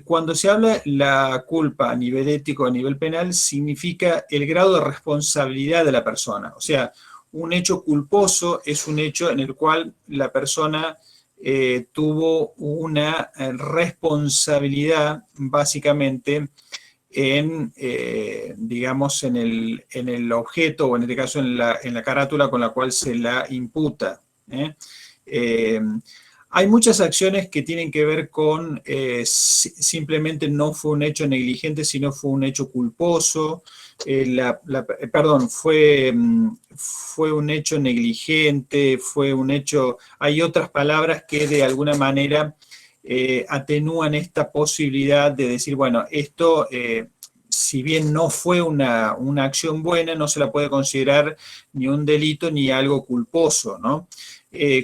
cuando se habla la culpa a nivel ético, a nivel penal, significa el grado de responsabilidad de la persona. O sea, un hecho culposo es un hecho en el cual la persona tuvo una responsabilidad básicamente digamos, en el objeto, o en este caso en la carátula con la cual se la imputa. ¿Eh? Eh, Hay muchas acciones que tienen que ver con simplemente no fue un hecho negligente, sino fue un hecho culposo. Perdón, fue un hecho negligente, fue un hecho... Hay otras palabras que de alguna manera atenúan esta posibilidad de decir, bueno, esto, si bien no fue una acción buena, no se la puede considerar ni un delito ni algo culposo, ¿no?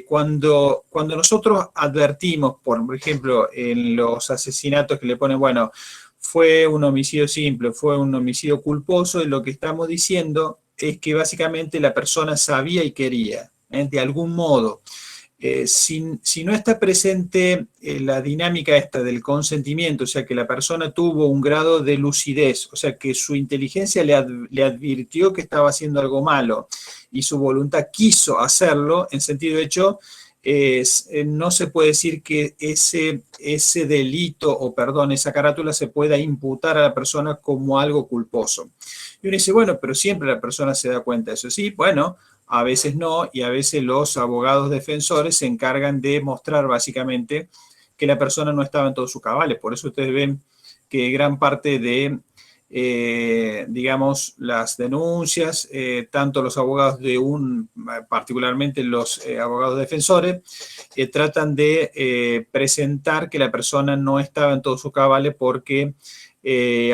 Cuando nosotros advertimos, por ejemplo, en los asesinatos que le ponen, bueno, fue un homicidio simple, fue un homicidio culposo, y lo que estamos diciendo es que básicamente la persona sabía y quería, de algún modo. Si no está presente la dinámica esta del consentimiento, o sea, que la persona tuvo un grado de lucidez, o sea, que su inteligencia le advirtió que estaba haciendo algo malo y su voluntad quiso hacerlo, en sentido hecho, no se puede decir que ese delito o, perdón, esa carátula se pueda imputar a la persona como algo culposo. Y uno dice, bueno, pero siempre la persona se da cuenta de eso. Sí, bueno, a veces no, y a veces los abogados defensores se encargan de mostrar básicamente que la persona no estaba en todos sus cabales. Por eso ustedes ven que gran parte de, digamos, las denuncias, tanto los abogados particularmente los abogados defensores, tratan de presentar que la persona no estaba en todos sus cabales porque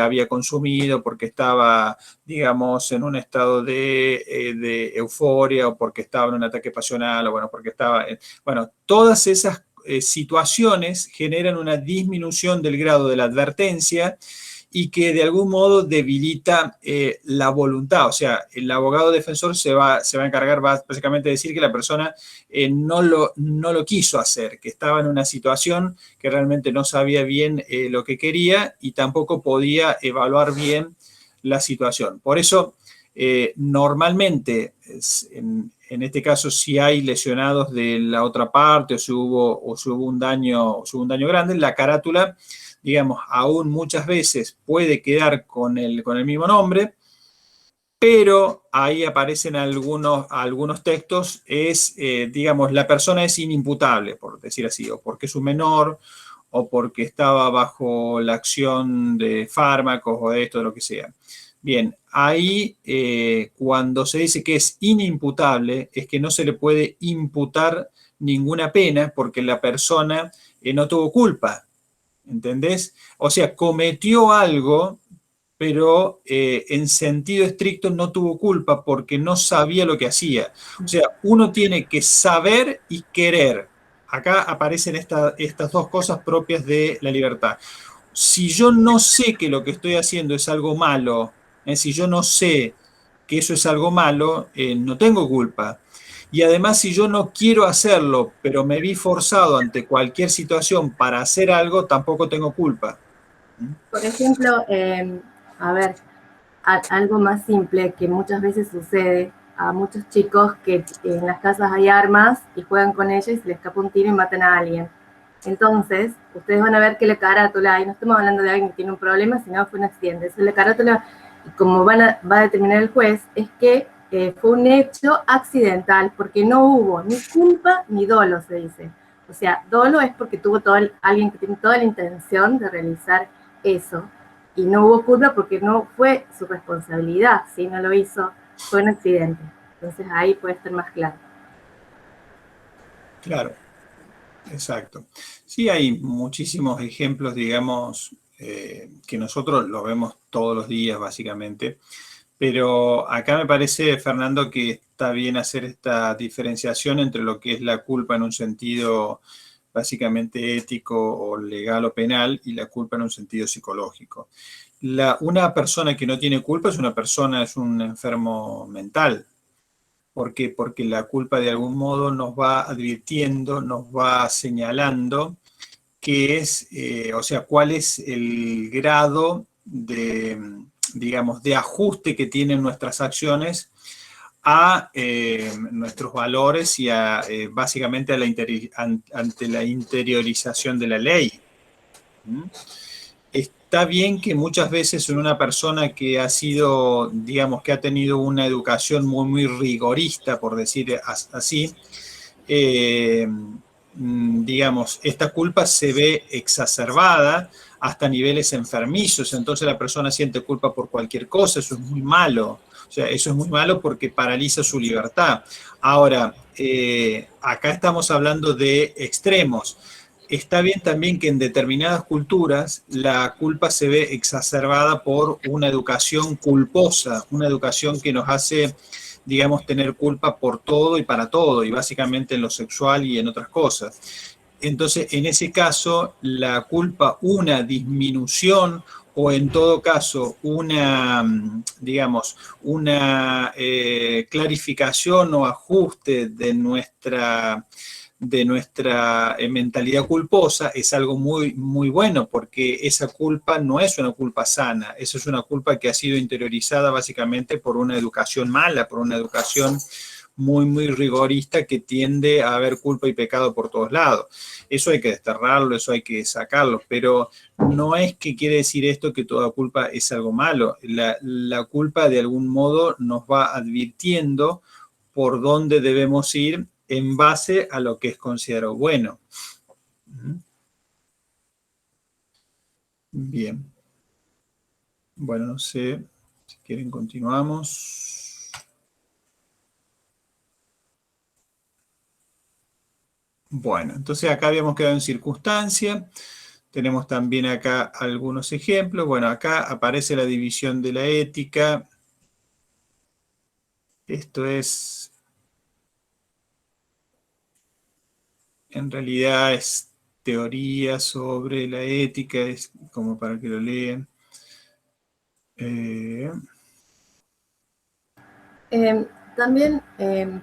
había consumido, porque estaba, digamos, en un estado de euforia, o porque estaba en un ataque pasional, o bueno, porque estaba... bueno, todas esas situaciones generan una disminución del grado de la advertencia y que de algún modo debilita la voluntad. O sea, el abogado defensor se va a encargar básicamente de decir que la persona no lo quiso hacer, que estaba en una situación que realmente no sabía bien lo que quería y tampoco podía evaluar bien la situación. Por eso, normalmente, en este caso, si hay lesionados de la otra parte o si hubo un daño grande, la carátula, digamos, aún muchas veces puede quedar con el mismo nombre, pero ahí aparecen algunos textos, digamos, la persona es inimputable, por decir así, o porque es un menor, o porque estaba bajo la acción de fármacos o de esto, de lo que sea. Bien, ahí cuando se dice que es inimputable, es que no se le puede imputar ninguna pena porque la persona no tuvo culpa, ¿entendés? O sea, cometió algo, pero en sentido estricto no tuvo culpa porque no sabía lo que hacía. O sea, uno tiene que saber y querer. Acá aparecen estas dos cosas propias de la libertad. Si yo no sé que lo que estoy haciendo es algo malo, si yo no sé que eso es algo malo, no tengo culpa. Y además, si yo no quiero hacerlo, pero me vi forzado ante cualquier situación para hacer algo, tampoco tengo culpa. Por ejemplo, a ver, algo más simple que muchas veces sucede a muchos chicos que en las casas hay armas y juegan con ellas y se les escapa un tiro y matan a alguien. Entonces, ustedes van a ver que la carátula, y no estamos hablando de alguien que tiene un problema, sino fue un accidente. Entonces, la carátula, como va a determinar el juez, es que fue un hecho accidental, porque no hubo ni culpa ni dolo, se dice. O sea, dolo es porque tuvo alguien que tiene toda la intención de realizar eso, y no hubo culpa porque no fue su responsabilidad, si no lo hizo, fue un accidente. Entonces ahí puede estar más claro. Claro. Exacto. Sí, hay muchísimos ejemplos, digamos, que nosotros lo vemos todos los días, básicamente, pero acá me parece, Fernando, que está bien hacer esta diferenciación entre lo que es la culpa en un sentido básicamente ético o legal o penal y la culpa en un sentido psicológico. Una persona que no tiene culpa es un enfermo mental. ¿Por qué? Porque la culpa de algún modo nos va advirtiendo, nos va señalando que es, o sea, cuál es el grado de, digamos, de ajuste que tienen nuestras acciones a nuestros valores y a, básicamente a ante la interiorización de la ley. ¿Mm? Está bien que muchas veces en una persona que ha sido, digamos, que ha tenido una educación muy rigorista, por decir así, digamos, esta culpa se ve exacerbada hasta niveles enfermizos, entonces la persona siente culpa por cualquier cosa, eso es muy malo. O sea, eso es muy malo porque paraliza su libertad. Ahora, acá estamos hablando de extremos. Está bien también que en determinadas culturas la culpa se ve exacerbada por una educación culposa, una educación que nos hace, digamos, tener culpa por todo y para todo, y básicamente en lo sexual y en otras cosas. Entonces, en ese caso, la culpa, una disminución o en todo caso una, digamos, una clarificación o ajuste de nuestra mentalidad culposa es algo muy bueno, porque esa culpa no es una culpa sana, esa es una culpa que ha sido interiorizada básicamente por una educación mala, por una educación muy rigorista que tiende a haber culpa y pecado por todos lados. Eso hay que desterrarlo, eso hay que sacarlo, pero no es que quiere decir esto que toda culpa es algo malo. La culpa de algún modo nos va advirtiendo por dónde debemos ir en base a lo que es considerado bueno. Bien. Bueno, no sé si quieren continuamos. Bueno, entonces acá habíamos quedado en circunstancia. Tenemos también acá algunos ejemplos. Bueno, acá aparece la división de la ética. Esto es, en realidad es teoría sobre la ética, es como para que lo lean. También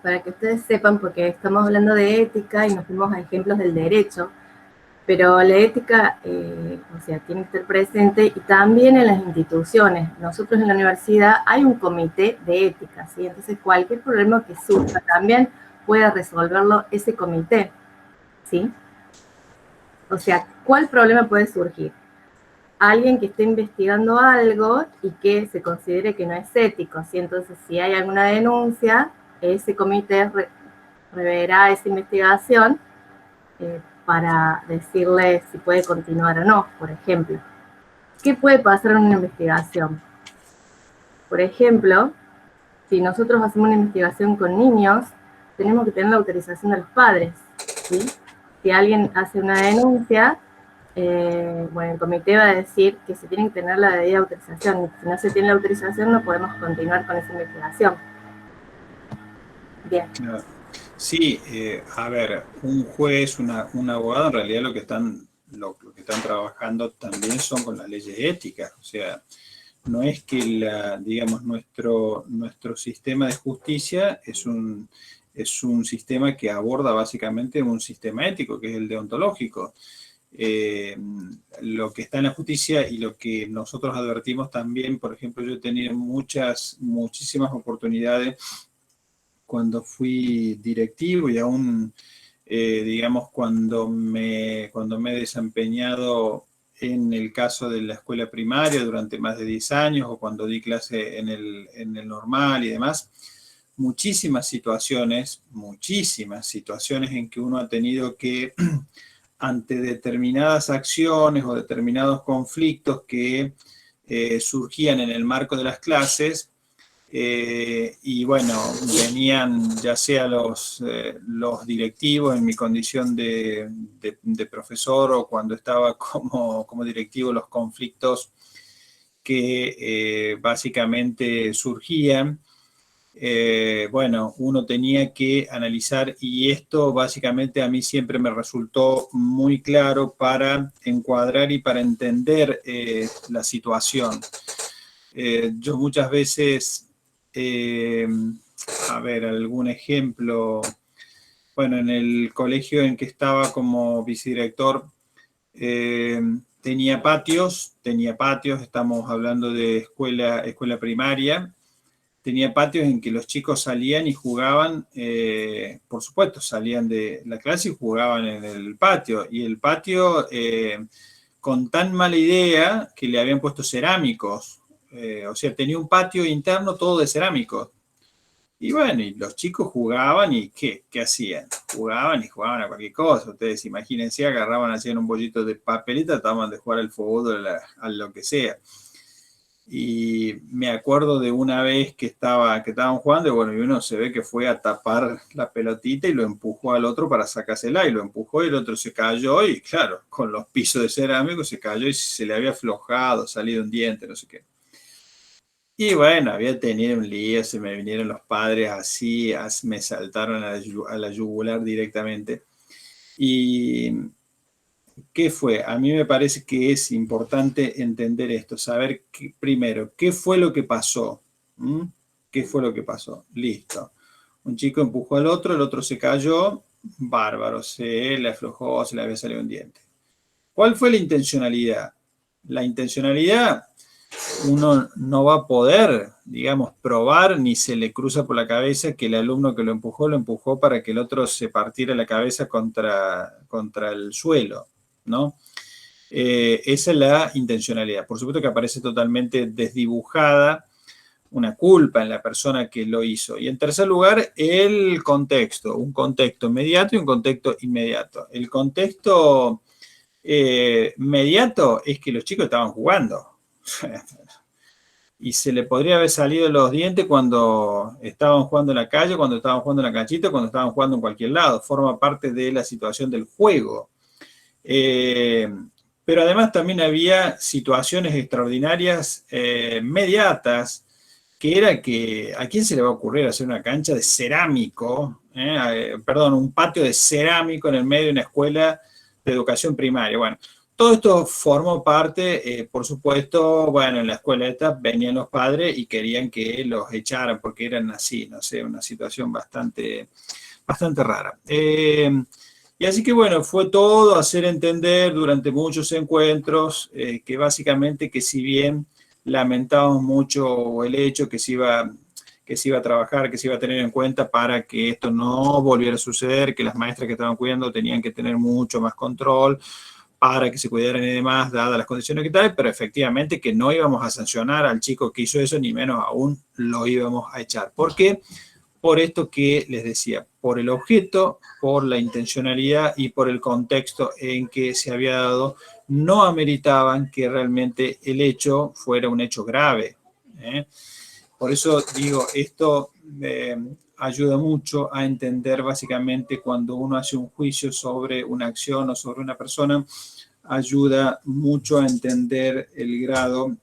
para que ustedes sepan, porque estamos hablando de ética y nos fuimos a ejemplos del derecho, pero la ética, o sea, tiene que estar presente y también en las instituciones. Nosotros en la universidad hay un comité de ética, ¿sí? Entonces cualquier problema que surja también puede resolverlo ese comité, ¿sí? O sea, ¿cuál problema puede surgir? Alguien que esté investigando algo y que se considere que no es ético, ¿sí? Entonces, si hay alguna denuncia, ese comité reverá esa investigación para decirle si puede continuar o no, por ejemplo. ¿Qué puede pasar en una investigación? Por ejemplo, si nosotros hacemos una investigación con niños, tenemos que tener la autorización de los padres, ¿sí? Si alguien hace una denuncia, bueno, el comité va a decir que se tiene que tener la debida autorización. Si no se tiene la autorización, no podemos continuar con esa investigación. Bien. Claro. Sí, a ver, un juez, un abogado, en realidad lo que están trabajando también son con las leyes éticas. O sea, no es que digamos, nuestro sistema de justicia es un sistema que aborda básicamente un sistema ético, que es el deontológico. Lo que está en la justicia y lo que nosotros advertimos también, por ejemplo, yo he tenido muchísimas oportunidades cuando fui directivo y aún, digamos, cuando me he desempeñado en el caso de la escuela primaria durante más de 10 años o cuando di clase en el normal y demás, muchísimas situaciones en que uno ha tenido que, ante determinadas acciones o determinados conflictos que surgían en el marco de las clases, y bueno, venían ya sea los directivos en mi condición de profesor o cuando estaba como directivo, los conflictos que básicamente surgían. Bueno, uno tenía que analizar y esto básicamente a mí siempre me resultó muy claro para encuadrar y para entender la situación. Yo muchas veces, eh, a ver, algún ejemplo, bueno, en el colegio en que estaba como vicedirector, Tenía patios, estamos hablando de escuela primaria. Tenía patios en que los chicos salían y jugaban, por supuesto, salían de la clase y jugaban en el patio. Y el patio, con tan mala idea que le habían puesto cerámicos. O sea, tenía un patio interno todo de cerámicos. Y bueno, y los chicos jugaban y ¿qué hacían? Jugaban a cualquier cosa. Ustedes imagínense, agarraban, hacían un bollito de papel y trataban de jugar al fútbol, a lo que sea. Y me acuerdo de una vez que estaban jugando, y bueno, y uno se ve que fue a tapar la pelotita y lo empujó al otro para sacársela, y lo empujó y el otro se cayó, y claro, con los pisos de cerámico se cayó y se le había aflojado, salido un diente, no sé qué. Y bueno, había tenido un lío, se me vinieron los padres así, me saltaron a la yugular directamente. Y ¿qué fue? A mí me parece que es importante entender esto, saber primero, ¿qué fue lo que pasó? ¿Mm? ¿Qué fue lo que pasó? Listo. Un chico empujó al otro, el otro se cayó, bárbaro, se le aflojó, se le había salido un diente. ¿Cuál fue la intencionalidad? La intencionalidad, uno no va a poder, digamos, probar ni se le cruza por la cabeza que el alumno que lo empujó para que el otro se partiera la cabeza contra el suelo, ¿no? Esa es la intencionalidad. Por supuesto que aparece totalmente desdibujada una culpa en la persona que lo hizo. Y en tercer lugar, el contexto, un contexto inmediato y un contexto inmediato. El contexto inmediato es que los chicos estaban jugando. Y se le podría haber salido los dientes cuando estaban jugando en la calle, cuando estaban jugando en la canchita, cuando estaban jugando en cualquier lado. Forma parte de la situación del juego. Pero además también había situaciones extraordinarias inmediatas, que era que a quién se le va a ocurrir hacer una cancha de cerámico, perdón, un patio de cerámico en el medio de una escuela de educación primaria. Bueno, todo esto formó parte, por supuesto, bueno, en la escuela esta venían los padres y querían que los echaran porque eran así, no sé, una situación bastante rara. Y así que bueno, fue todo hacer entender durante muchos encuentros que básicamente que si bien lamentábamos mucho el hecho que se iba a trabajar, que se iba a tener en cuenta para que esto no volviera a suceder, que las maestras que estaban cuidando tenían que tener mucho más control para que se cuidaran y demás, dadas las condiciones que tal, pero efectivamente que no íbamos a sancionar al chico que hizo eso, ni menos aún lo íbamos a echar. ¿Por qué? Por esto que les decía, por el objeto, por la intencionalidad y por el contexto en que se había dado, no ameritaban que realmente el hecho fuera un hecho grave. Por eso digo, esto ayuda mucho a entender básicamente cuando uno hace un juicio sobre una acción o sobre una persona, ayuda mucho a entender el grado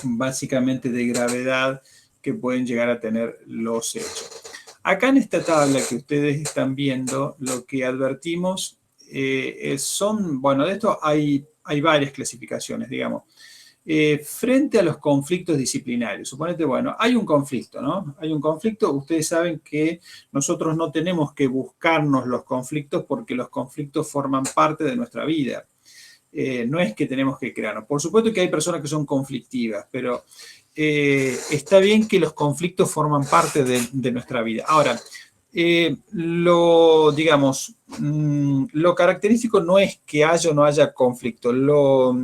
básicamente de gravedad que pueden llegar a tener los hechos. Acá en esta tabla que ustedes están viendo, lo que advertimos bueno, de esto hay varias clasificaciones, digamos. Frente a los conflictos disciplinarios, suponete, bueno, hay un conflicto, ¿no? Hay un conflicto, ustedes saben que nosotros no tenemos que buscarnos los conflictos porque los conflictos forman parte de nuestra vida. No es que tenemos que crearnos. Por supuesto que hay personas que son conflictivas, pero está bien que los conflictos forman parte de nuestra vida. Ahora, lo característico no es que haya o no haya conflicto. Lo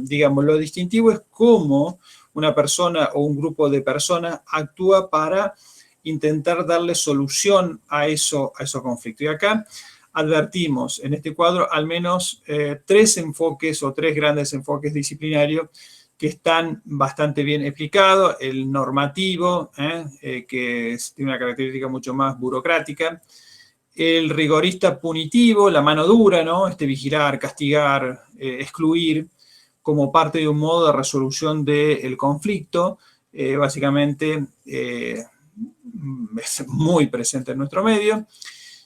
distintivo es cómo una persona o un grupo de personas actúa para intentar darle solución a esos conflictos. Y acá advertimos en este cuadro al menos tres enfoques o tres grandes enfoques disciplinarios que están bastante bien explicados. El normativo, que tiene una característica mucho más burocrática. El rigorista punitivo, la mano dura, ¿no? Vigilar, castigar, excluir, como parte de un modo de resolución del conflicto. Básicamente es muy presente en nuestro medio.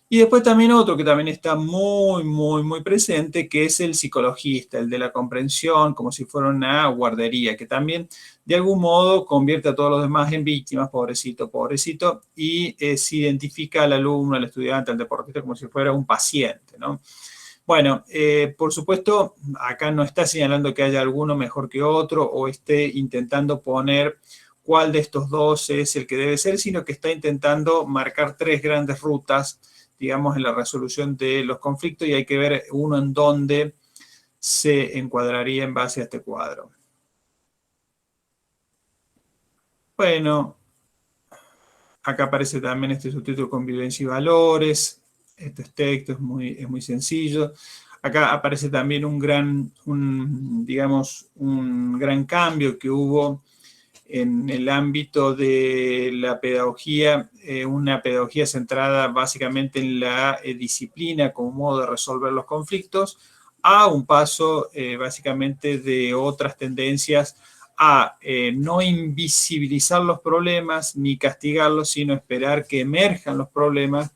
Y después también otro que también está muy, muy, muy presente, que es el psicologista, el de la comprensión, como si fuera una guardería, que también de algún modo convierte a todos los demás en víctimas, pobrecito, pobrecito, y se identifica al alumno, al estudiante, al deportista como si fuera un paciente, ¿no? Bueno, por supuesto, acá no está señalando que haya alguno mejor que otro o esté intentando poner cuál de estos dos es el que debe ser, sino que está intentando marcar tres grandes rutas, digamos, en la resolución de los conflictos y hay que ver uno en dónde se encuadraría en base a este cuadro. Bueno, acá aparece también este subtítulo Convivencia y Valores. Este texto es muy sencillo. Acá aparece también digamos, un gran cambio que hubo en el ámbito de la pedagogía, una pedagogía centrada básicamente en la disciplina como modo de resolver los conflictos, a un paso básicamente de otras tendencias a no invisibilizar los problemas ni castigarlos, sino esperar que emerjan los problemas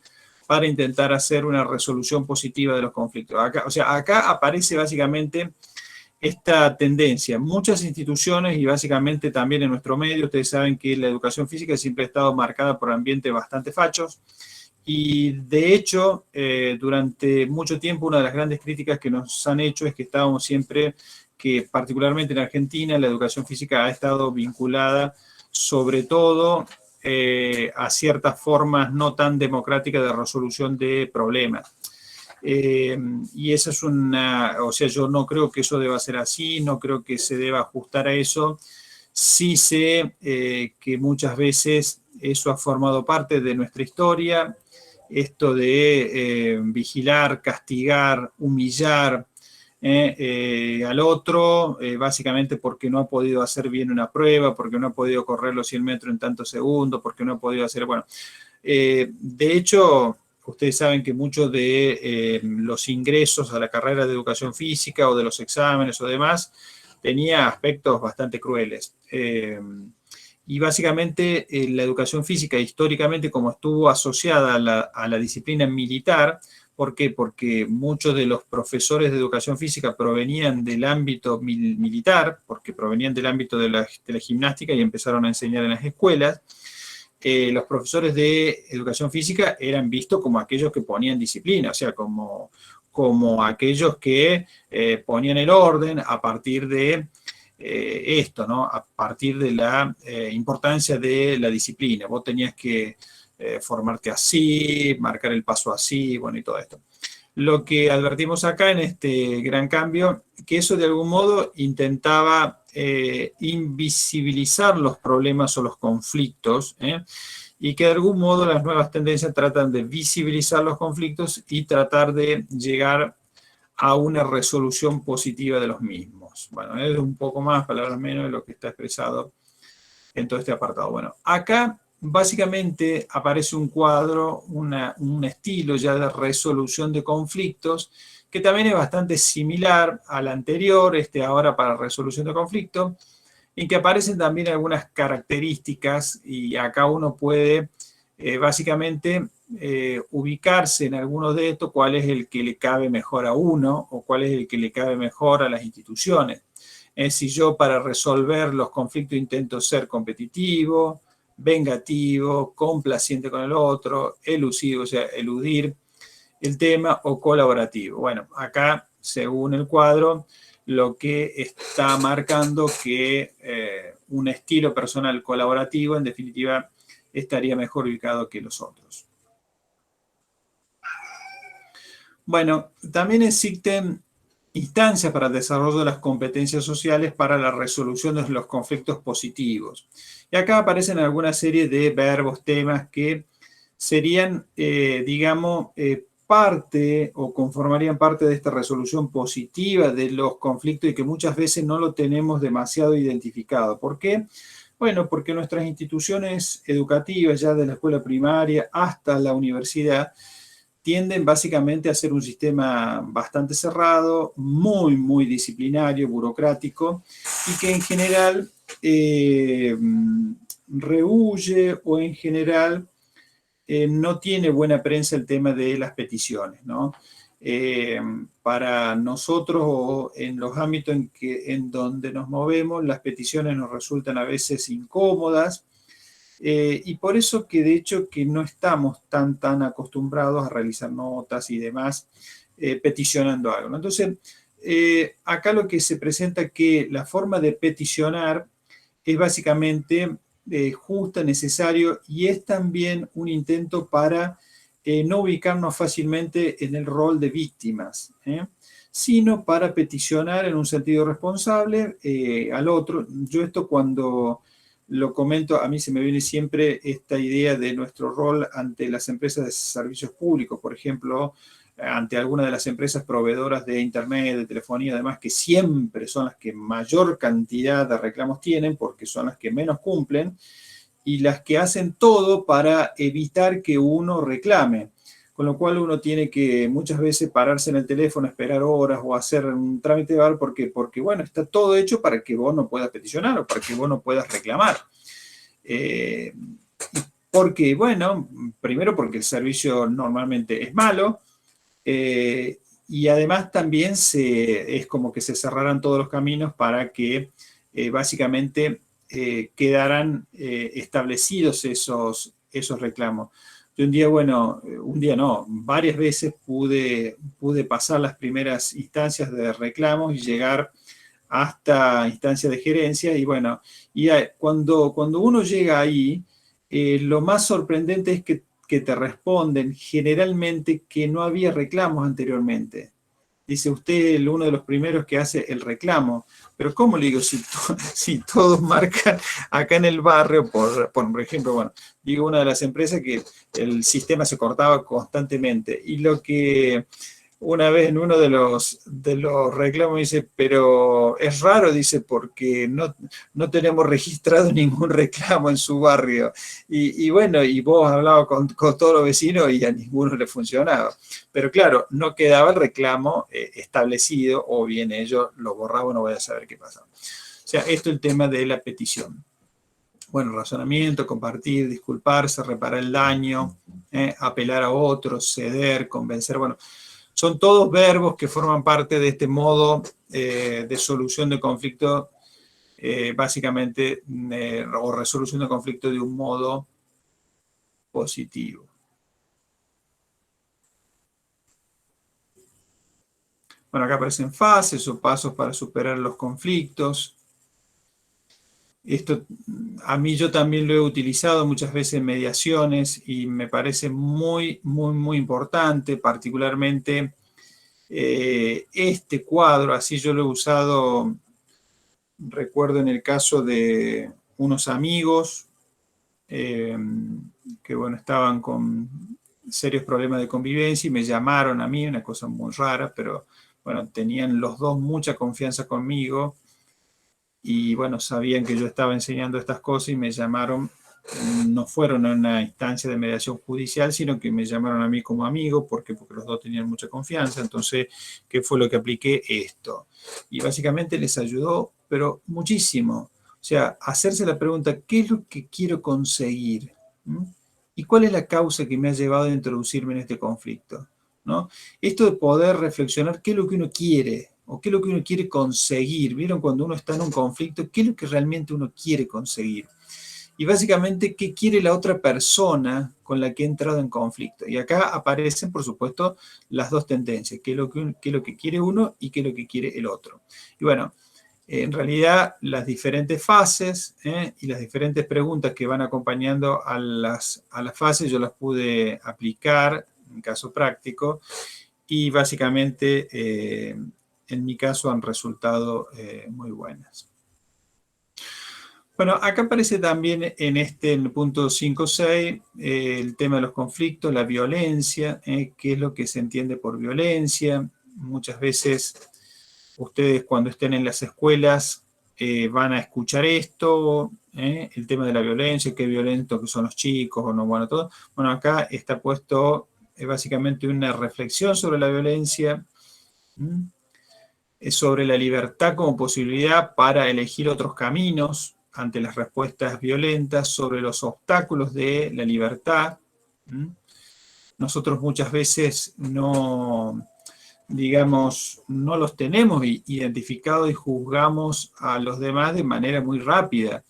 para intentar hacer una resolución positiva de los conflictos. Acá, o sea, acá aparece básicamente esta tendencia. Muchas instituciones y básicamente también en nuestro medio, ustedes saben que la educación física siempre ha estado marcada por ambientes bastante fachos y de hecho durante mucho tiempo una de las grandes críticas que nos han hecho es que estábamos siempre, que particularmente en Argentina la educación física ha estado vinculada sobre todo a ciertas formas no tan democráticas de resolución de problemas. Y esa es o sea, yo no creo que eso deba ser así, no creo que se deba ajustar a eso. Sí sé que muchas veces eso ha formado parte de nuestra historia, esto de vigilar, castigar, humillar al otro, básicamente porque no ha podido hacer bien una prueba, porque no ha podido correr los 100 metros en tantos segundos, porque no ha podido hacer, bueno, de hecho, ustedes saben que muchos de los ingresos a la carrera de educación física o de los exámenes o demás tenía aspectos bastante crueles. Y básicamente la educación física históricamente como estuvo asociada a la disciplina militar, ¿por qué? Porque muchos de los profesores de educación física provenían del ámbito militar, porque provenían del ámbito de la gimnástica y empezaron a enseñar en las escuelas. Los profesores de educación física eran vistos como aquellos que ponían disciplina, o sea, como aquellos que ponían el orden a partir de esto, ¿no? A partir de la importancia de la disciplina. Vos tenías que formarte así, marcar el paso así, bueno, y todo esto. Lo que advertimos acá en este gran cambio, que eso de algún modo intentaba invisibilizar los problemas o los conflictos, y que de algún modo las nuevas tendencias tratan de visibilizar los conflictos y tratar de llegar a una resolución positiva de los mismos. Bueno, es un poco más, palabras menos, de lo que está expresado en todo este apartado. Bueno, acá básicamente aparece un cuadro, un estilo ya de resolución de conflictos, que también es bastante similar al anterior, ahora para resolución de conflictos, en que aparecen también algunas características y acá uno puede básicamente ubicarse en alguno de estos, cuál es el que le cabe mejor a uno o cuál es el que le cabe mejor a las instituciones. Si yo para resolver los conflictos intento ser competitivo, vengativo, complaciente con el otro, elusivo, o sea, eludir el tema, o colaborativo. Bueno, acá, según el cuadro, lo que está marcando que un estilo personal colaborativo, en definitiva, estaría mejor ubicado que los otros. Bueno, también existen instancias para el desarrollo de las competencias sociales para la resolución de los conflictos positivos. Y acá aparecen alguna serie de verbos, temas que serían, digamos, parte o conformarían parte de esta resolución positiva de los conflictos y que muchas veces no lo tenemos demasiado identificado. ¿Por qué? Bueno, porque nuestras instituciones educativas, ya de la escuela primaria hasta la universidad, tienden básicamente a ser un sistema bastante cerrado, muy disciplinario, burocrático, y que en general rehúye o en general no tiene buena prensa el tema de las peticiones, ¿no? Para nosotros, en los ámbitos en donde nos movemos, las peticiones nos resultan a veces incómodas, y por eso que de hecho que no estamos tan acostumbrados a realizar notas y demás, peticionando algo, ¿no? Entonces, acá lo que se presenta es que la forma de peticionar es básicamente justa, necesario, y es también un intento para no ubicarnos fácilmente en el rol de víctimas, sino para peticionar en un sentido responsable al otro. Yo esto cuando lo comento, a mí se me viene siempre esta idea de nuestro rol ante las empresas de servicios públicos, por ejemplo, ante alguna de las empresas proveedoras de internet, de telefonía, además, que siempre son las que mayor cantidad de reclamos tienen, porque son las que menos cumplen, y las que hacen todo para evitar que uno reclame. Con lo cual uno tiene que muchas veces pararse en el teléfono, esperar horas o hacer un trámite de bar porque, bueno, está todo hecho para que vos no puedas peticionar o para que vos no puedas reclamar. Porque, bueno, primero porque el servicio normalmente es malo, y además también es como que se cerraran todos los caminos para que básicamente quedaran establecidos esos reclamos. Yo un día, bueno, un día no, varias veces pude pasar las primeras instancias de reclamos y llegar hasta instancias de gerencia, y bueno, y cuando uno llega ahí, lo más sorprendente es que te responden generalmente que no había reclamos anteriormente. Dice usted, uno de los primeros que hace el reclamo. Pero ¿cómo le digo? Si todos marcan acá en el barrio, por ejemplo, bueno, digo una de las empresas que el sistema se cortaba constantemente. Y lo que una vez en uno de los reclamos dice, pero es raro, dice, porque no tenemos registrado ningún reclamo en su barrio. Y bueno, y vos hablabas con todos los vecinos y a ninguno le funcionaba. Pero claro, no quedaba el reclamo establecido, o bien ellos lo borraban, no voy a saber qué pasaba. O sea, esto es el tema de la petición. Bueno, razonamiento, compartir, disculparse, reparar el daño, apelar a otros, ceder, convencer, bueno, son todos verbos que forman parte de este modo de solución de conflicto, básicamente, o resolución de conflicto de un modo positivo. Bueno, acá aparecen fases o pasos para superar los conflictos. Esto a mí yo también lo he utilizado muchas veces en mediaciones y me parece muy, muy, muy importante, particularmente este cuadro, así yo lo he usado, recuerdo en el caso de unos amigos que, bueno, estaban con serios problemas de convivencia y me llamaron a mí, una cosa muy rara, pero, bueno, tenían los dos mucha confianza conmigo y, bueno, sabían que yo estaba enseñando estas cosas y me llamaron. No fueron a una instancia de mediación judicial, sino que me llamaron a mí como amigo, porque los dos tenían mucha confianza. Entonces, ¿qué fue lo que apliqué? Esto. Y básicamente les ayudó, pero muchísimo. O sea, hacerse la pregunta, ¿qué es lo que quiero conseguir? ¿Y cuál es la causa que me ha llevado a introducirme en este conflicto? ¿No? Esto de poder reflexionar qué es lo que uno quiere, o qué es lo que uno quiere conseguir. ¿Vieron cuando uno está en un conflicto? ¿Qué es lo que realmente uno quiere conseguir? Y básicamente, ¿qué quiere la otra persona con la que he entrado en conflicto? Y acá aparecen, por supuesto, las dos tendencias, qué es lo que quiere uno y qué es lo que quiere el otro. Y bueno, en realidad las diferentes fases y las diferentes preguntas que van acompañando a las fases, yo las pude aplicar en caso práctico y básicamente en mi caso han resultado muy buenas. Bueno, acá aparece también en el punto 5.6 el tema de los conflictos, la violencia, qué es lo que se entiende por violencia. Muchas veces ustedes cuando estén en las escuelas van a escuchar esto, el tema de la violencia, qué violentos que son los chicos o no, bueno, todo. Bueno, acá está puesto básicamente una reflexión sobre la violencia, sobre la libertad como posibilidad para elegir otros caminos ante las respuestas violentas, sobre los obstáculos de la libertad. Nosotros muchas veces no los tenemos identificados y juzgamos a los demás de manera muy rápida.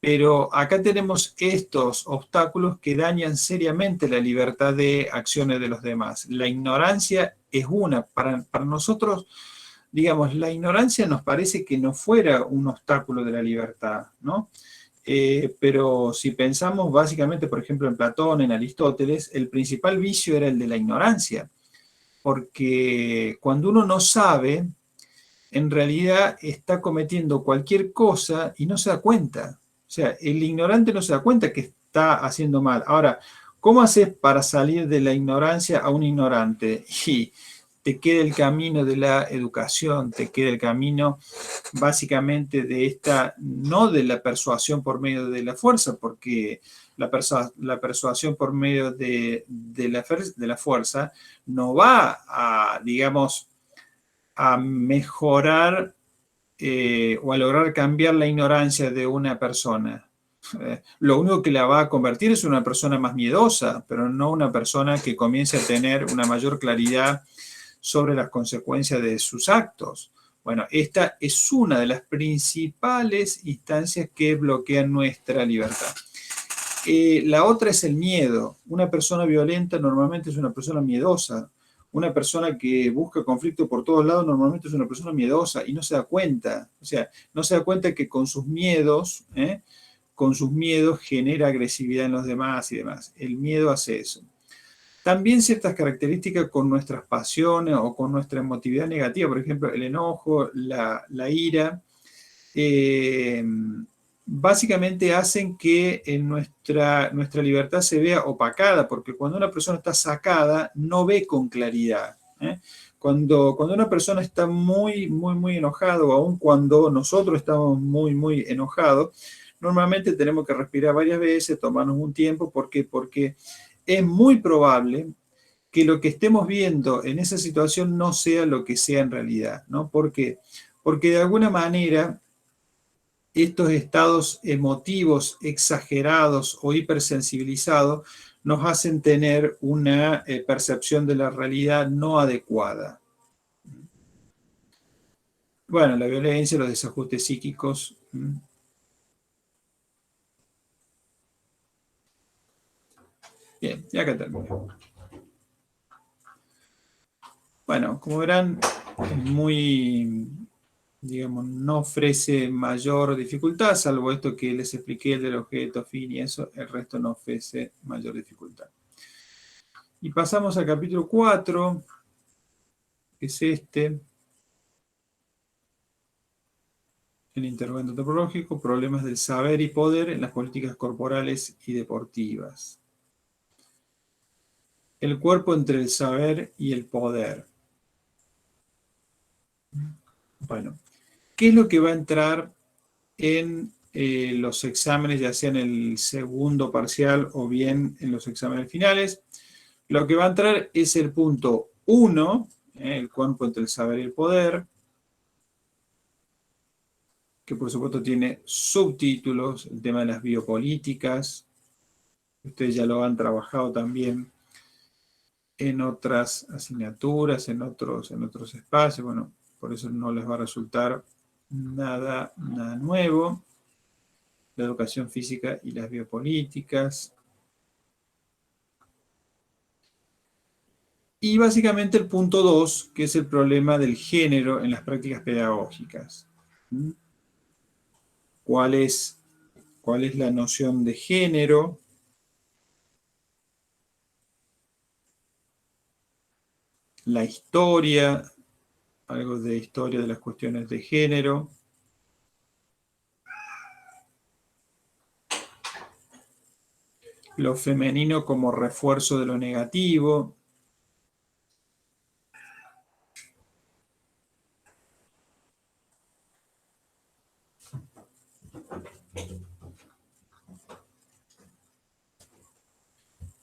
Pero acá tenemos estos obstáculos que dañan seriamente la libertad de acciones de los demás. La ignorancia es una. Para nosotros, digamos, la ignorancia nos parece que no fuera un obstáculo de la libertad, ¿no? Pero si pensamos básicamente, por ejemplo, en Platón, en Aristóteles, el principal vicio era el de la ignorancia, porque cuando uno no sabe, en realidad está cometiendo cualquier cosa y no se da cuenta. O sea, el ignorante no se da cuenta que está haciendo mal. Ahora, ¿cómo haces para salir de la ignorancia a un ignorante? Y te queda el camino de la educación, te queda el camino básicamente de esta, no de la persuasión por medio de la fuerza, porque la persuasión por medio de la fuerza no va a, digamos, a mejorar o a lograr cambiar la ignorancia de una persona. Lo único que la va a convertir es una persona más miedosa, pero no una persona que comience a tener una mayor claridad sobre las consecuencias de sus actos. Bueno, esta es una de las principales instancias que bloquean nuestra libertad. La otra es el miedo. Una persona violenta normalmente es una persona miedosa. Una persona que busca conflicto por todos lados normalmente es una persona miedosa y no se da cuenta. O sea, no se da cuenta que con sus miedos genera agresividad en los demás y demás. El miedo hace eso. También ciertas características con nuestras pasiones o con nuestra emotividad negativa, por ejemplo, el enojo, la ira, básicamente hacen que en nuestra libertad se vea opacada, porque cuando una persona está sacada, no ve con claridad. Cuando una persona está muy, muy, muy enojada, o aun cuando nosotros estamos muy, muy enojados, normalmente tenemos que respirar varias veces, tomarnos un tiempo, porque es muy probable que lo que estemos viendo en esa situación no sea lo que sea en realidad, ¿no? ¿Por qué? Porque de alguna manera estos estados emotivos exagerados o hipersensibilizados nos hacen tener una percepción de la realidad no adecuada. Bueno, la violencia, los desajustes psíquicos. Bien, y acá termino. Bueno, como verán, es muy, digamos, no ofrece mayor dificultad, salvo esto que les expliqué, el del objeto, fin y eso, el resto no ofrece mayor dificultad. Y pasamos al capítulo 4, que es este, el interrogante antropológico, problemas del saber y poder en las políticas corporales y deportivas. El cuerpo entre el saber y el poder. Bueno, ¿qué es lo que va a entrar en los exámenes, ya sea en el segundo parcial o bien en los exámenes finales? Lo que va a entrar es el punto 1, el cuerpo entre el saber y el poder, que por supuesto tiene subtítulos, el tema de las biopolíticas. Ustedes ya lo han trabajado también en otras asignaturas, en otros espacios. Bueno, por eso no les va a resultar nada nuevo. La educación física y las biopolíticas. Y básicamente el punto 2, que es el problema del género en las prácticas pedagógicas. ¿Cuál es la noción de género? La historia, algo de historia de las cuestiones de género. Lo femenino como refuerzo de lo negativo.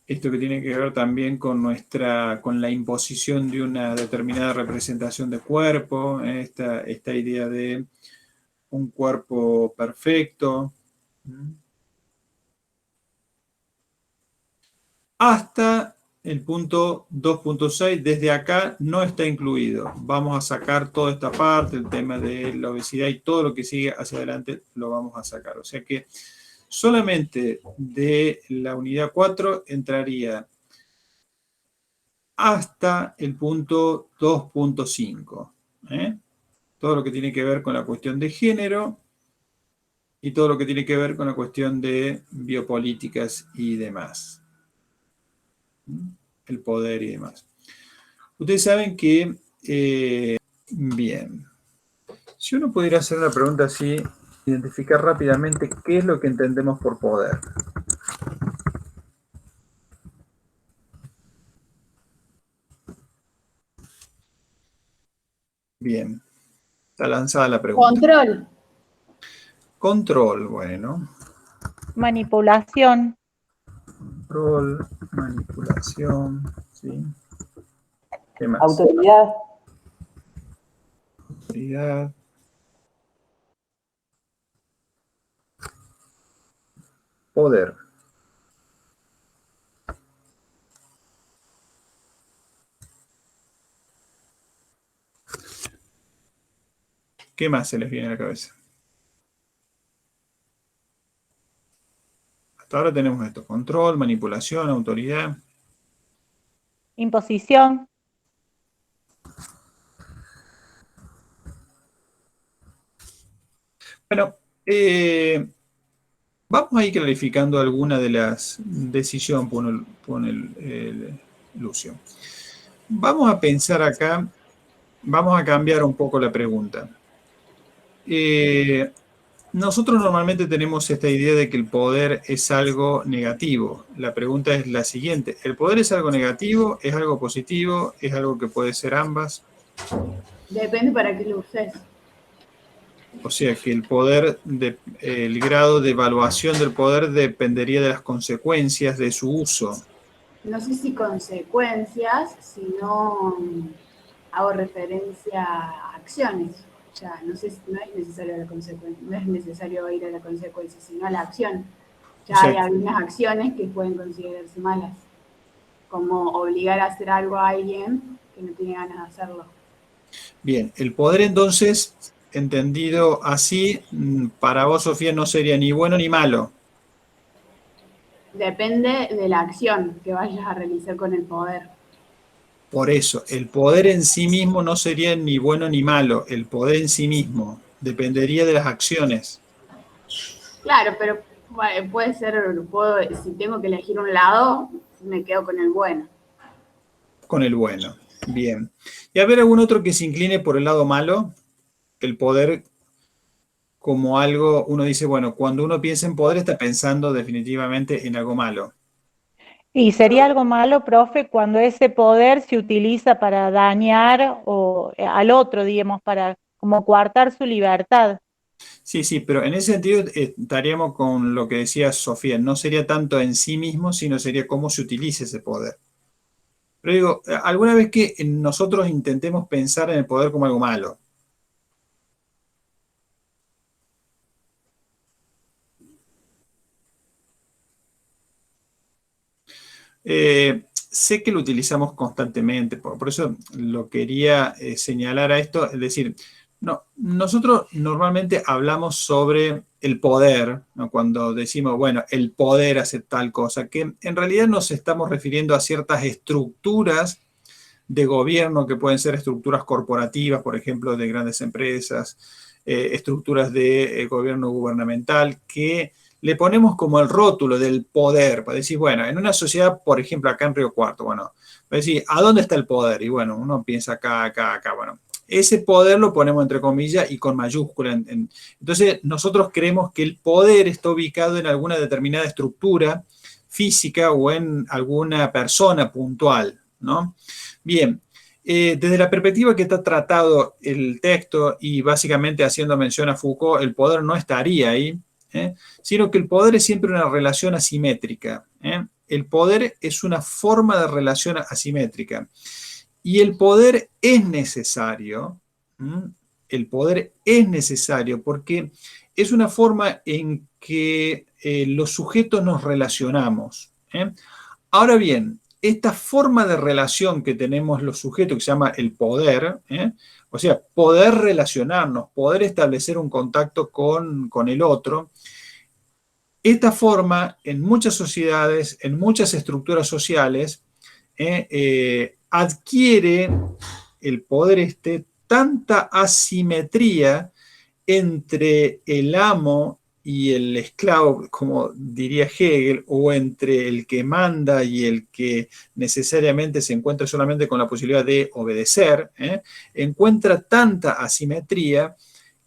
Esto que tiene que ver también con la imposición de una determinada representación de cuerpo, esta idea de un cuerpo perfecto. Hasta el punto 2.6, desde acá no está incluido. Vamos a sacar toda esta parte, el tema de la obesidad y todo lo que sigue hacia adelante lo vamos a sacar. O sea que solamente de la unidad 4 entraría hasta el punto 2.5. Todo lo que tiene que ver con la cuestión de género y todo lo que tiene que ver con la cuestión de biopolíticas y demás. El poder y demás. Ustedes saben que, bien, si uno pudiera hacer una pregunta así, identificar rápidamente qué es lo que entendemos por poder. Bien, está lanzada la pregunta. Control. Control, bueno. Manipulación. Control, manipulación, ¿sí? ¿Qué más? Autoridad. Autoridad. Poder. ¿Qué más se les viene a la cabeza? Hasta ahora tenemos esto: control, manipulación, autoridad. Imposición. Bueno, vamos a ir clarificando alguna de las decisiones, pone Lucio. Vamos a pensar acá, vamos a cambiar un poco la pregunta. Nosotros normalmente tenemos esta idea de que el poder es algo negativo. La pregunta es la siguiente: ¿el poder es algo negativo? ¿Es algo positivo? ¿Es algo que puede ser ambas? Depende para qué lo uses. O sea que el poder, el grado de evaluación del poder dependería de las consecuencias de su uso. No sé si consecuencias, sino hago referencia a acciones. O sea, no sé, no es necesario la consecuencia, no es necesario ir a la consecuencia, sino a la acción. Ya hay algunas acciones que pueden considerarse malas, como obligar a hacer algo a alguien que no tiene ganas de hacerlo. Bien, el poder entonces, entendido así, para vos, Sofía, no sería ni bueno ni malo. Depende de la acción que vayas a realizar con el poder. Por eso, el poder en sí mismo no sería ni bueno ni malo, el poder en sí mismo dependería de las acciones. Claro, pero puede ser, si tengo que elegir un lado, me quedo con el bueno. Con el bueno, bien. ¿Y haber algún otro que se incline por el lado malo? El poder como algo, uno dice, bueno, cuando uno piensa en poder está pensando definitivamente en algo malo. Y sería algo malo, profe, cuando ese poder se utiliza para dañar al otro, digamos, para como coartar su libertad. Sí, sí, pero en ese sentido estaríamos con lo que decía Sofía, no sería tanto en sí mismo, sino sería cómo se utiliza ese poder. Pero digo, alguna vez que nosotros intentemos pensar en el poder como algo malo. Sé que lo utilizamos constantemente, por eso lo quería señalar a esto, es decir, no, nosotros normalmente hablamos sobre el poder, ¿no? Cuando decimos, bueno, el poder hace tal cosa, que en realidad nos estamos refiriendo a ciertas estructuras de gobierno que pueden ser estructuras corporativas, por ejemplo, de grandes empresas, estructuras de gobierno gubernamental, que le ponemos como el rótulo del poder, para decir, bueno, en una sociedad, por ejemplo, acá en Río Cuarto, bueno, para decir, ¿a dónde está el poder? Y bueno, uno piensa acá, acá, acá, bueno, ese poder lo ponemos entre comillas y con mayúscula. Entonces, nosotros creemos que el poder está ubicado en alguna determinada estructura física o en alguna persona puntual, ¿no? Bien, desde la perspectiva que está tratado el texto y básicamente haciendo mención a Foucault, el poder no estaría ahí, sino que el poder es siempre una relación asimétrica. El poder es una forma de relación asimétrica. Y el poder es necesario. El poder es necesario porque es una forma en que los sujetos nos relacionamos. Ahora bien, esta forma de relación que tenemos los sujetos, que se llama el poder, o sea, poder relacionarnos, poder establecer un contacto con el otro, esta forma en muchas sociedades, en muchas estructuras sociales, adquiere el poder tanta asimetría entre el amo y el esclavo, como diría Hegel, o entre el que manda y el que necesariamente se encuentra solamente con la posibilidad de obedecer, encuentra tanta asimetría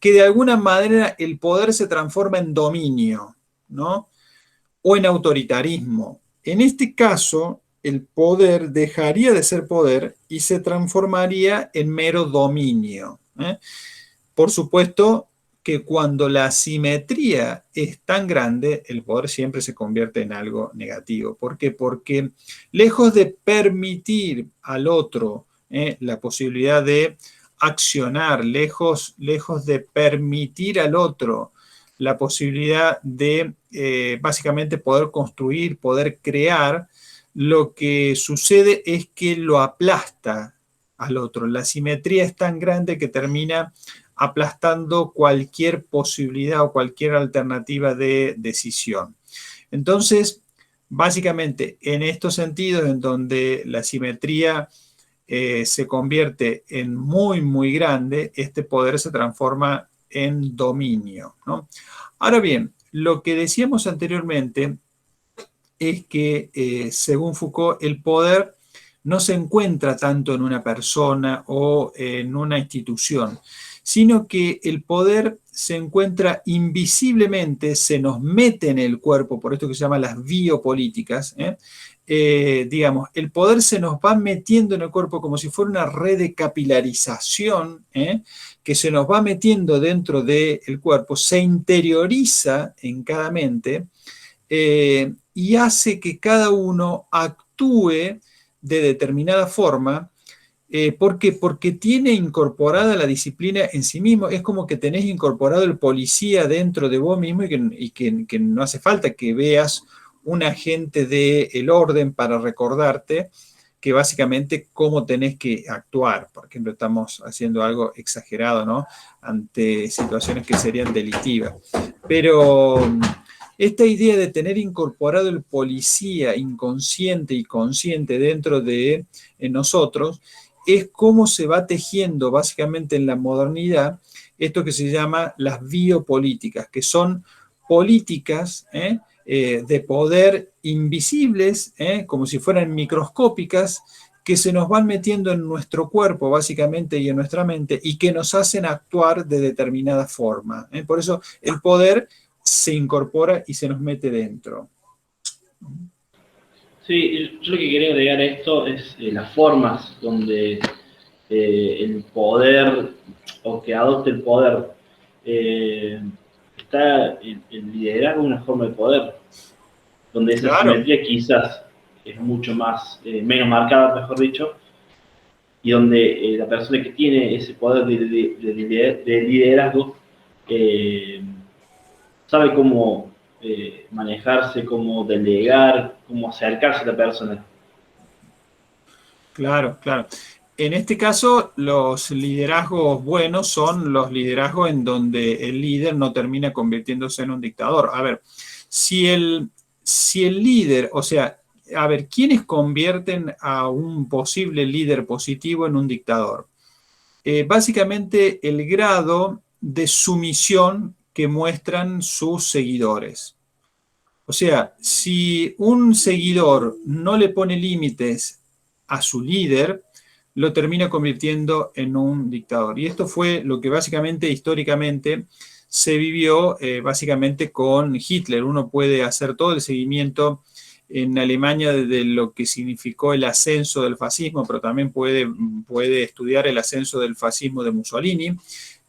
que de alguna manera el poder se transforma en dominio, ¿no? O en autoritarismo. En este caso, el poder dejaría de ser poder y se transformaría en mero dominio. Por supuesto que cuando la asimetría es tan grande, el poder siempre se convierte en algo negativo. ¿Por qué? Porque lejos de permitir al otro la posibilidad de accionar, lejos de permitir al otro la posibilidad de básicamente poder construir, poder crear, lo que sucede es que lo aplasta al otro. La asimetría es tan grande que termina aplastando cualquier posibilidad o cualquier alternativa de decisión. Entonces, básicamente, en estos sentidos en donde la asimetría se convierte en muy, muy grande, este poder se transforma en dominio, ¿no? Ahora bien, lo que decíamos anteriormente es que, según Foucault, el poder no se encuentra tanto en una persona o en una institución, sino que el poder se encuentra invisiblemente, se nos mete en el cuerpo, por esto que se llama las biopolíticas, digamos, el poder se nos va metiendo en el cuerpo como si fuera una red de capilarización, que se nos va metiendo dentro del cuerpo, se interioriza en cada mente, y hace que cada uno actúe de determinada forma. ¿Por qué? Porque tiene incorporada la disciplina en sí mismo. Es como que tenés incorporado el policía dentro de vos mismo y que no hace falta que veas un agente del orden para recordarte que básicamente cómo tenés que actuar. Por ejemplo, estamos haciendo algo exagerado, ¿no? Ante situaciones que serían delictivas. Pero esta idea de tener incorporado el policía inconsciente y consciente dentro de nosotros es cómo se va tejiendo básicamente en la modernidad esto que se llama las biopolíticas, que son políticas de poder invisibles, como si fueran microscópicas, que se nos van metiendo en nuestro cuerpo básicamente y en nuestra mente y que nos hacen actuar de determinada forma. Por eso el poder se incorpora y se nos mete dentro. Sí, yo lo que quería agregar a esto es las formas donde el poder, o que adopte el poder, está el liderazgo una forma de poder, donde esa simetría quizás es mucho más, menos marcada, mejor dicho, y donde la persona que tiene ese poder de liderazgo sabe cómo manejarse, cómo delegar, cómo acercarse a la persona. Claro, claro. En este caso, los liderazgos buenos son los liderazgos en donde el líder no termina convirtiéndose en un dictador. A ver, si el líder, o sea, a ver, ¿quiénes convierten a un posible líder positivo en un dictador? Básicamente el grado de sumisión que muestran sus seguidores. O sea, si un seguidor no le pone límites a su líder, lo termina convirtiendo en un dictador. Y esto fue lo que básicamente, históricamente, se vivió básicamente con Hitler. Uno puede hacer todo el seguimiento en Alemania de lo que significó el ascenso del fascismo, pero también puede estudiar el ascenso del fascismo de Mussolini.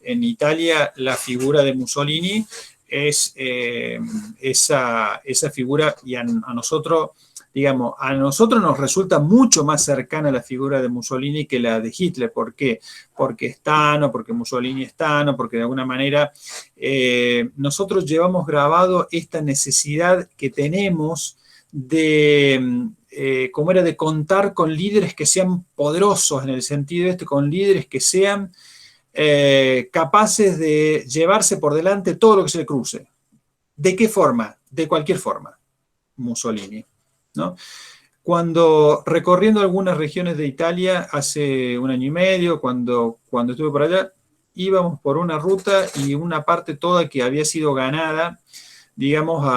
En Italia, la figura de Mussolini es esa figura, y a nosotros, digamos, a nosotros nos resulta mucho más cercana la figura de Mussolini que la de Hitler. ¿Por qué? Porque es Tano, porque Mussolini es Tano, porque de alguna manera nosotros llevamos grabado esta necesidad que tenemos de, como era, de contar con líderes que sean poderosos, en el sentido con líderes que sean capaces de llevarse por delante todo lo que se le cruce. ¿De qué forma? De cualquier forma. Mussolini, ¿no? cuando recorriendo algunas regiones de Italia hace un año y medio, cuando estuve por allá, íbamos por una ruta y una parte toda que había sido ganada, digamos,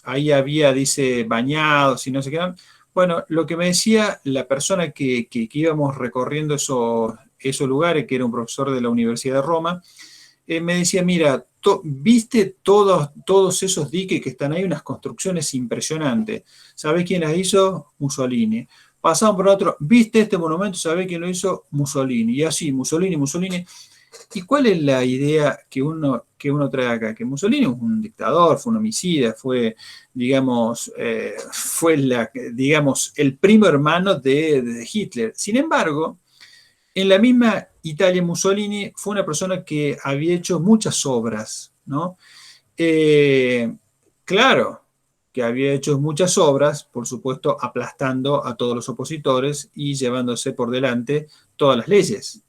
ahí había, dice, bañados y no sé qué. Bueno, lo que me decía la persona que íbamos recorriendo esos lugares, que era un profesor de la Universidad de Roma, me decía, mira, ¿viste todos esos diques que están ahí? Unas construcciones impresionantes. ¿Sabés quién las hizo? Mussolini. Pasamos por otro, ¿viste este monumento? ¿Sabés quién lo hizo? Mussolini. Y así, Mussolini. ¿Y cuál es la idea que uno trae acá? Que Mussolini es un dictador, fue un homicida, fue, digamos, el primo hermano de Hitler. Sin embargo, en la misma Italia, Mussolini fue una persona que había hecho muchas obras, ¿no? Claro, que había hecho muchas obras, por supuesto, aplastando a todos los opositores y llevándose por delante todas las leyes,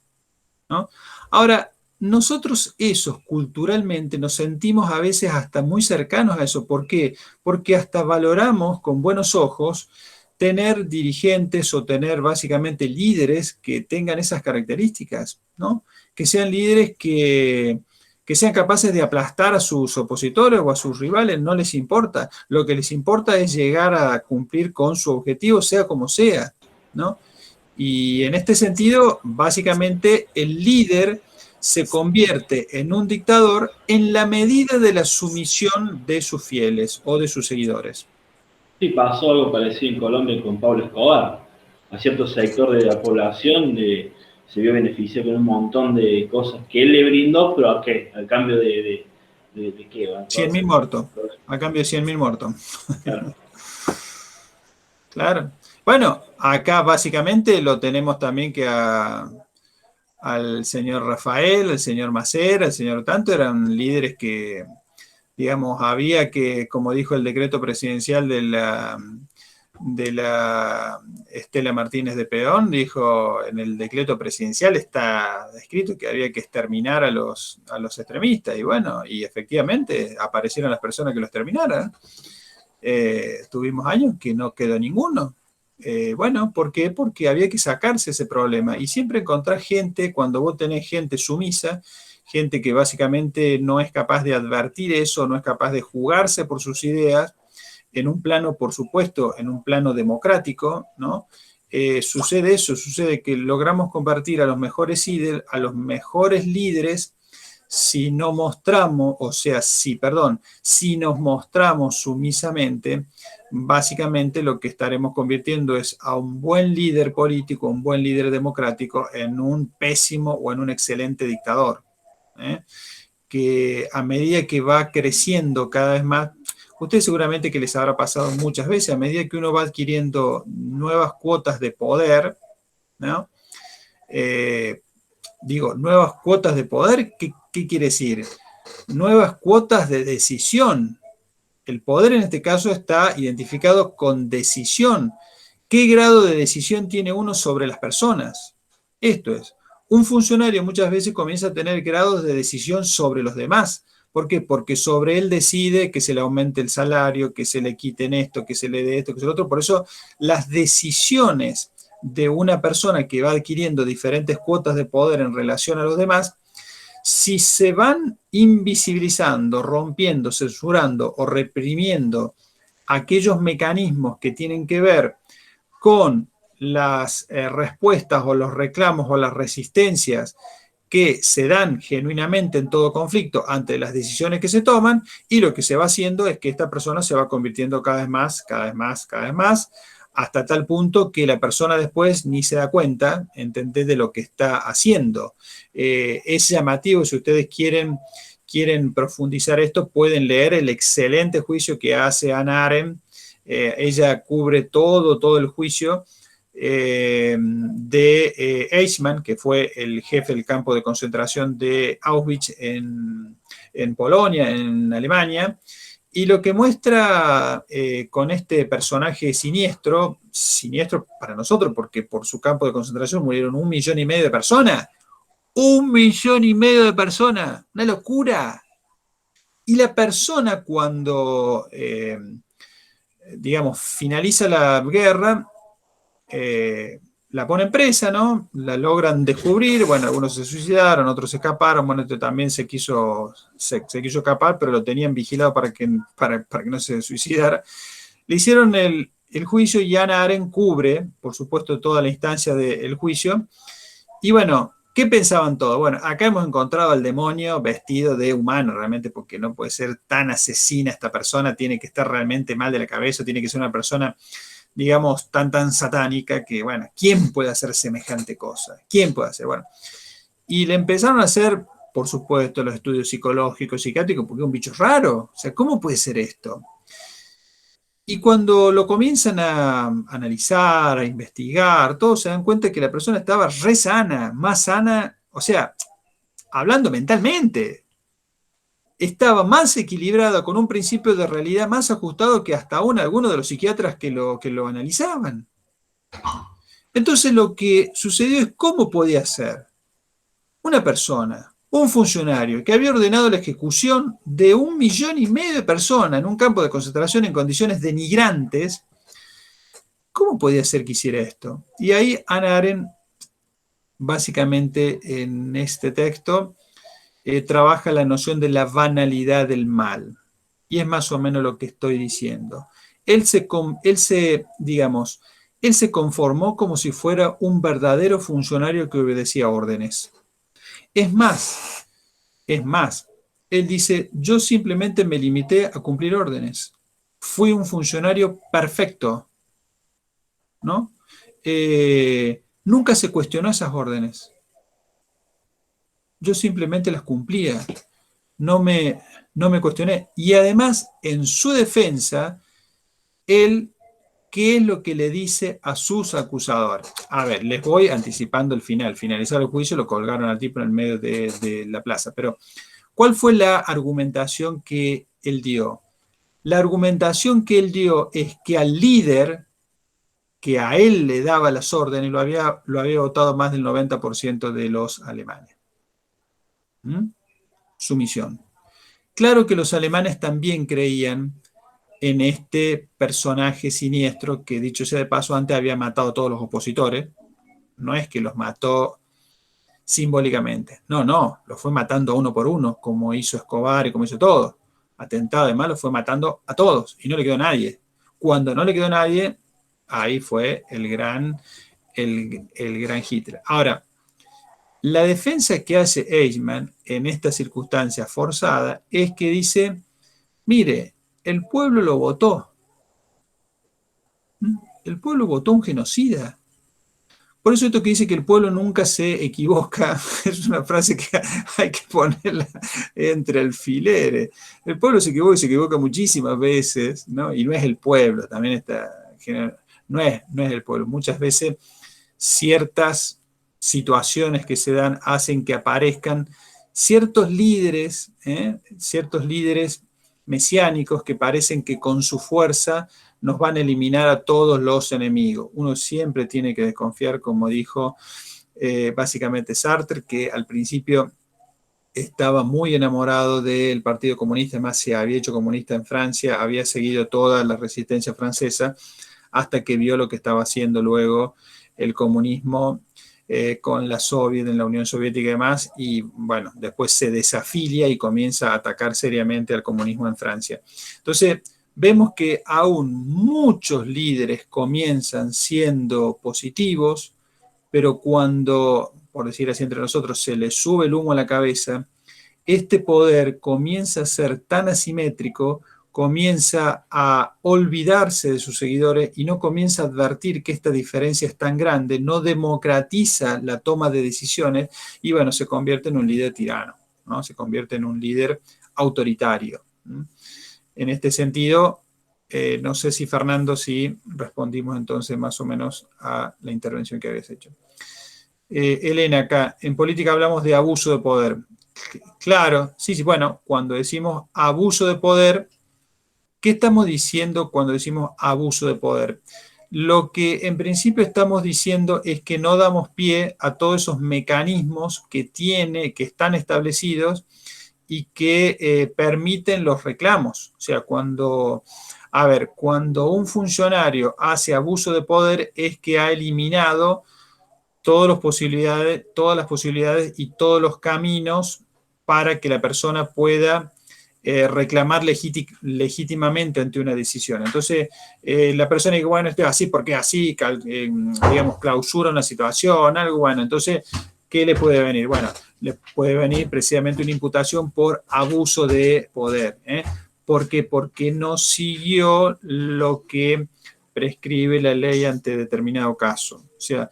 ¿no? Ahora, nosotros esos culturalmente nos sentimos a veces hasta muy cercanos a eso. ¿Por qué? Porque hasta valoramos con buenos ojos tener dirigentes o tener básicamente líderes que tengan esas características, ¿no? Que sean líderes que sean capaces de aplastar a sus opositores o a sus rivales, no les importa. Lo que les importa es llegar a cumplir con su objetivo, sea como sea, ¿no? Y en este sentido, básicamente, el líder se convierte en un dictador en la medida de la sumisión de sus fieles o de sus seguidores. Sí, pasó algo parecido en Colombia con Pablo Escobar. A cierto sector de la población se vio beneficiado con un montón de cosas que él le brindó, pero ¿a qué? Al cambio de qué va. 100.000 muertos, a cambio de 100.000 muertos. Claro. Claro. Bueno, acá básicamente lo tenemos también que al señor Rafael, al señor Macera, al señor Tanto, eran líderes que, digamos, había que, como dijo el decreto presidencial de la Estela Martínez de Peón, dijo en el decreto presidencial está escrito que había que exterminar a los extremistas, y bueno, y efectivamente aparecieron las personas que los exterminaran. Tuvimos años que no quedó ninguno. Bueno, ¿por qué? Porque había que sacarse ese problema. Y siempre encontrar gente, cuando vos tenés gente sumisa, gente que básicamente no es capaz de advertir eso, no es capaz de jugarse por sus ideas, en un plano, por supuesto, en un plano democrático, ¿no? Sucede eso, sucede que logramos convertir a los mejores líderes si no mostramos, si nos mostramos sumisamente, básicamente lo que estaremos convirtiendo es a un buen líder político, un buen líder democrático, en un pésimo o en un excelente dictador, que a medida que va creciendo cada vez más, ustedes seguramente que les habrá pasado muchas veces, a medida que uno va adquiriendo nuevas cuotas de poder, ¿no? Nuevas cuotas de poder, ¿qué quiere decir? Nuevas cuotas de decisión. El poder en este caso está identificado con decisión. ¿Qué grado de decisión tiene uno sobre las personas? Esto es, un funcionario muchas veces comienza a tener grados de decisión sobre los demás. ¿Por qué? Porque sobre él decide que se le aumente el salario, que se le quiten esto, que se le dé esto, que se le otro. Por eso las decisiones de una persona que va adquiriendo diferentes cuotas de poder en relación a los demás, si se van invisibilizando, rompiendo, censurando o reprimiendo aquellos mecanismos que tienen que ver con las respuestas o los reclamos o las resistencias que se dan genuinamente en todo conflicto ante las decisiones que se toman, y lo que se va haciendo es que esta persona se va convirtiendo cada vez más, hasta tal punto que la persona después ni se da cuenta, ¿entendés?, de lo que está haciendo. Es llamativo, si ustedes quieren profundizar esto, pueden leer el excelente juicio que hace Hannah Arendt. Ella cubre todo el juicio de Eichmann, que fue el jefe del campo de concentración de Auschwitz en Polonia, en Alemania. Y lo que muestra con este personaje siniestro para nosotros, porque por su campo de concentración murieron 1,5 millones de personas. 1,5 millones de personas, una locura. Y la persona cuando digamos, finaliza la guerra, la ponen presa, ¿no? La logran descubrir, bueno, algunos se suicidaron, otros se escaparon, bueno, este también se quiso escapar, pero lo tenían vigilado para que no se suicidara. Le hicieron el juicio y Hannah Arendt cubre, por supuesto, toda la instancia del juicio. Y bueno, ¿qué pensaban todos? Bueno, acá hemos encontrado al demonio vestido de humano, realmente, porque no puede ser tan asesina esta persona, tiene que estar realmente mal de la cabeza, tiene que ser una persona, digamos, tan satánica que, bueno, ¿quién puede hacer semejante cosa? ¿Quién puede hacer? Bueno, y le empezaron a hacer, por supuesto, los estudios psicológicos, psiquiátricos, porque es un bicho raro. O sea, ¿cómo puede ser esto? Y cuando lo comienzan a analizar, a investigar, todos se dan cuenta que la persona estaba re sana, más sana, o sea, hablando mentalmente, estaba más equilibrada, con un principio de realidad más ajustado que hasta aún algunos de los psiquiatras que lo analizaban. Entonces lo que sucedió es cómo podía ser una persona, un funcionario que había ordenado la ejecución de 1,5 millones de personas en un campo de concentración en condiciones denigrantes. ¿Cómo podía ser que hiciera esto? Y ahí Hannah Arendt, básicamente en este texto, trabaja la noción de la banalidad del mal. Y es más o menos lo que estoy diciendo. Él se conformó como si fuera un verdadero funcionario que obedecía órdenes. Es más, él dice, yo simplemente me limité a cumplir órdenes. Fui un funcionario perfecto, ¿no? Nunca se cuestionó esas órdenes. Yo simplemente las cumplía. No me cuestioné. Y además, en su defensa, él, ¿qué es lo que le dice a sus acusadores? A ver, les voy anticipando el final. Finalizado el juicio, lo colgaron al tipo en el medio de la plaza. Pero, ¿cuál fue la argumentación que él dio? La argumentación que él dio es que al líder, que a él le daba las órdenes, lo había votado más del 90% de los alemanes. Su misión. Claro que los alemanes también creían en este personaje siniestro que, dicho sea de paso, antes había matado a todos los opositores. No es que los mató simbólicamente. No, los fue matando uno por uno, como hizo Escobar y como hizo todo. Atentado además lo fue matando a todos y no le quedó nadie. Cuando no le quedó nadie, ahí fue el gran Hitler. Ahora, la defensa que hace Eichmann en esta circunstancia forzada es que dice, mire, el pueblo lo votó. El pueblo votó un genocida. Por eso esto que dice que el pueblo nunca se equivoca, es una frase que hay que ponerla entre alfileres. El pueblo se equivoca y se equivoca muchísimas veces, ¿no? Y no es el pueblo, también está, no es el pueblo. Muchas veces ciertas situaciones que se dan hacen que aparezcan ciertos líderes mesiánicos que parecen que con su fuerza nos van a eliminar a todos los enemigos. Uno siempre tiene que desconfiar, como dijo básicamente Sartre, que al principio estaba muy enamorado del Partido Comunista, además se había hecho comunista en Francia, había seguido toda la resistencia francesa, hasta que vio lo que estaba haciendo luego el comunismo con la en la Unión Soviética y demás, y bueno, después se desafilia y comienza a atacar seriamente al comunismo en Francia. Entonces, vemos que aún muchos líderes comienzan siendo positivos, pero cuando, por decir así entre nosotros, se les sube el humo a la cabeza, este poder comienza a ser tan asimétrico, comienza a olvidarse de sus seguidores y no comienza a advertir que esta diferencia es tan grande, no democratiza la toma de decisiones y bueno, se convierte en un líder tirano, ¿no? Se convierte en un líder autoritario. En este sentido, no sé si Fernando, si respondimos entonces más o menos a la intervención que habías hecho. Elena, acá, en política hablamos de abuso de poder. Claro, sí, bueno, cuando decimos abuso de poder, ¿qué estamos diciendo cuando decimos abuso de poder? Lo que en principio estamos diciendo es que no damos pie a todos esos mecanismos que están establecidos y que permiten los reclamos. O sea, cuando A ver, cuando un funcionario hace abuso de poder es que ha eliminado todas las posibilidades y todos los caminos para que la persona pueda reclamar legítimamente ante una decisión. Entonces, la persona dice, bueno, esto es así porque así, digamos, clausura una situación, algo bueno. Entonces, ¿qué le puede venir? Bueno, le puede venir precisamente una imputación por abuso de poder. ¿Por qué? Porque no siguió lo que prescribe la ley ante determinado caso. O sea,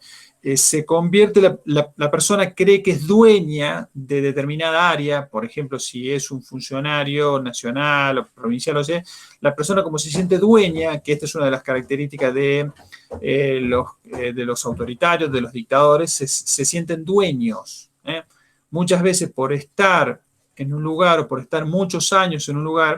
se convierte, la persona cree que es dueña de determinada área, por ejemplo, si es un funcionario nacional o provincial, o sea, la persona como se siente dueña, que esta es una de las características de los autoritarios, de los dictadores, se sienten dueños. Muchas veces por estar en un lugar o por estar muchos años en un lugar,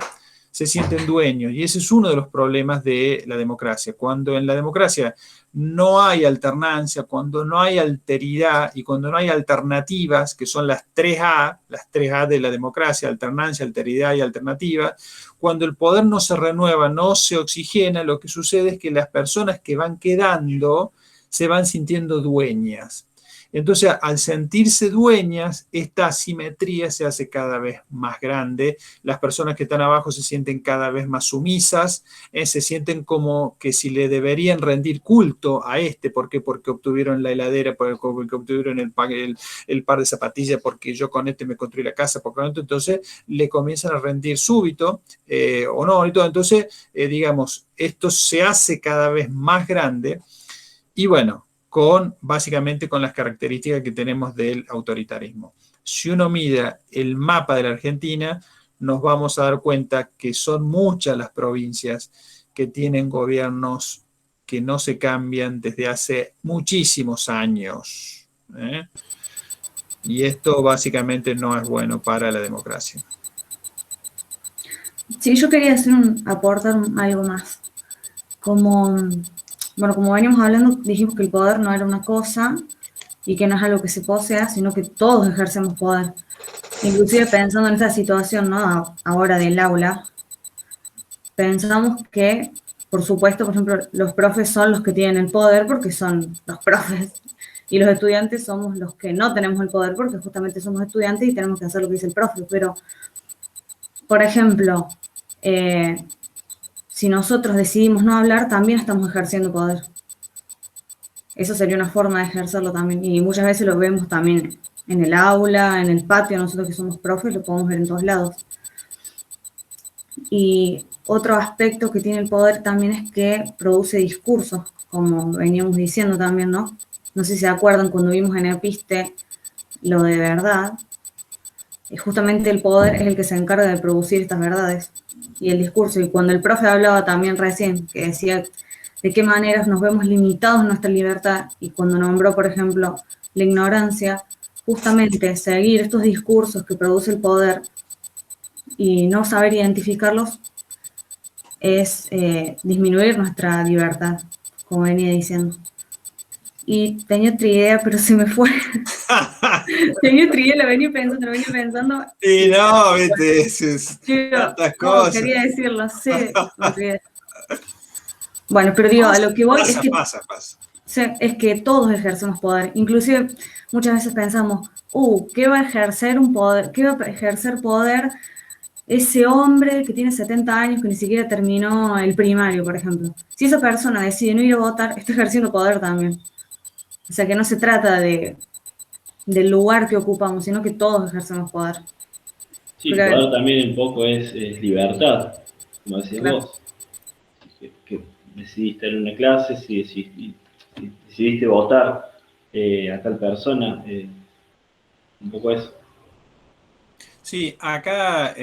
se sienten dueños. Y ese es uno de los problemas de la democracia. Cuando en la democracia no hay alternancia, cuando no hay alteridad y cuando no hay alternativas, que son las 3A de la democracia, alternancia, alteridad y alternativa, cuando el poder no se renueva, no se oxigena, lo que sucede es que las personas que van quedando se van sintiendo dueñas. Entonces, al sentirse dueñas, esta asimetría se hace cada vez más grande. Las personas que están abajo se sienten cada vez más sumisas, se sienten como que si le deberían rendir culto a este. ¿Por qué? Porque obtuvieron la heladera, porque obtuvieron el par de zapatillas, porque yo con este me construí la casa, porque entonces le comienzan a rendir súbito o no, y todo. Entonces, digamos, esto se hace cada vez más grande y bueno, básicamente con las características que tenemos del autoritarismo. Si uno mira el mapa de la Argentina, nos vamos a dar cuenta que son muchas las provincias que tienen gobiernos que no se cambian desde hace muchísimos años. Y esto básicamente no es bueno para la democracia. Sí, yo quería aportar algo más. Como veníamos hablando, dijimos que el poder no era una cosa y que no es algo que se posea, sino que todos ejercemos poder. Inclusive pensando en esta situación, ¿no? Ahora del aula, pensamos que, por supuesto, por ejemplo, los profes son los que tienen el poder porque son los profes y los estudiantes somos los que no tenemos el poder porque justamente somos estudiantes y tenemos que hacer lo que dice el profe. Pero, por ejemplo, si nosotros decidimos no hablar, también estamos ejerciendo poder. Eso sería una forma de ejercerlo también. Y muchas veces lo vemos también en el aula, en el patio. Nosotros que somos profes lo podemos ver en todos lados. Y otro aspecto que tiene el poder también es que produce discursos, como veníamos diciendo también, ¿no? No sé si se acuerdan cuando vimos en Episte lo de verdad. Justamente el poder es el que se encarga de producir estas verdades y el discurso. Y cuando el profe hablaba también recién, que decía de qué maneras nos vemos limitados en nuestra libertad, y cuando nombró, por ejemplo, la ignorancia, justamente seguir estos discursos que produce el poder y no saber identificarlos es disminuir nuestra libertad, como venía diciendo. Y tenía otra idea, pero se me fue. Tenía otra idea, la venía pensando. Y no, viste, tantas cosas. Quería decirlo, sí. Bueno, pero digo, a lo que voy es que pasa. Es que todos ejercemos poder. Inclusive muchas veces pensamos, ¿qué va a ejercer poder? ¿Qué va a ejercer poder ese hombre que tiene 70 años que ni siquiera terminó el primario, por ejemplo? Si esa persona decide no ir a votar, está ejerciendo poder también. O sea que no se trata del lugar que ocupamos, sino que todos ejercemos poder. Sí, poder también un poco es libertad, como decías vos. Que decidiste en una clase, si decidiste votar a tal persona, un poco eso. Sí, acá,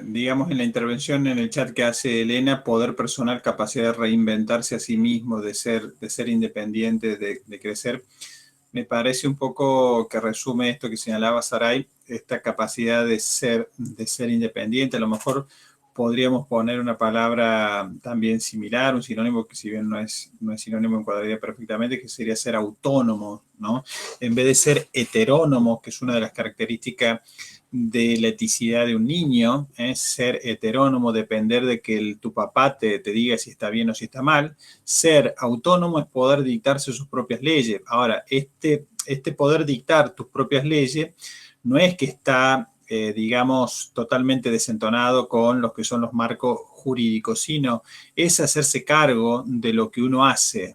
digamos, en la intervención en el chat que hace Elena, poder personal, capacidad de reinventarse a sí mismo, de ser independiente, de crecer, me parece un poco que resume esto que señalaba Saray, esta capacidad de ser independiente. A lo mejor podríamos poner una palabra también similar, un sinónimo que si bien no es sinónimo, encuadraría perfectamente, que sería ser autónomo, ¿no? En vez de ser heterónomo, que es una de las características de la eticidad de un niño, ser heterónomo, depender de que tu papá te diga si está bien o si está mal. Ser autónomo es poder dictarse sus propias leyes. Ahora, este poder dictar tus propias leyes no es que está, digamos, totalmente desentonado con los que son los marcos jurídicos, sino es hacerse cargo de lo que uno hace.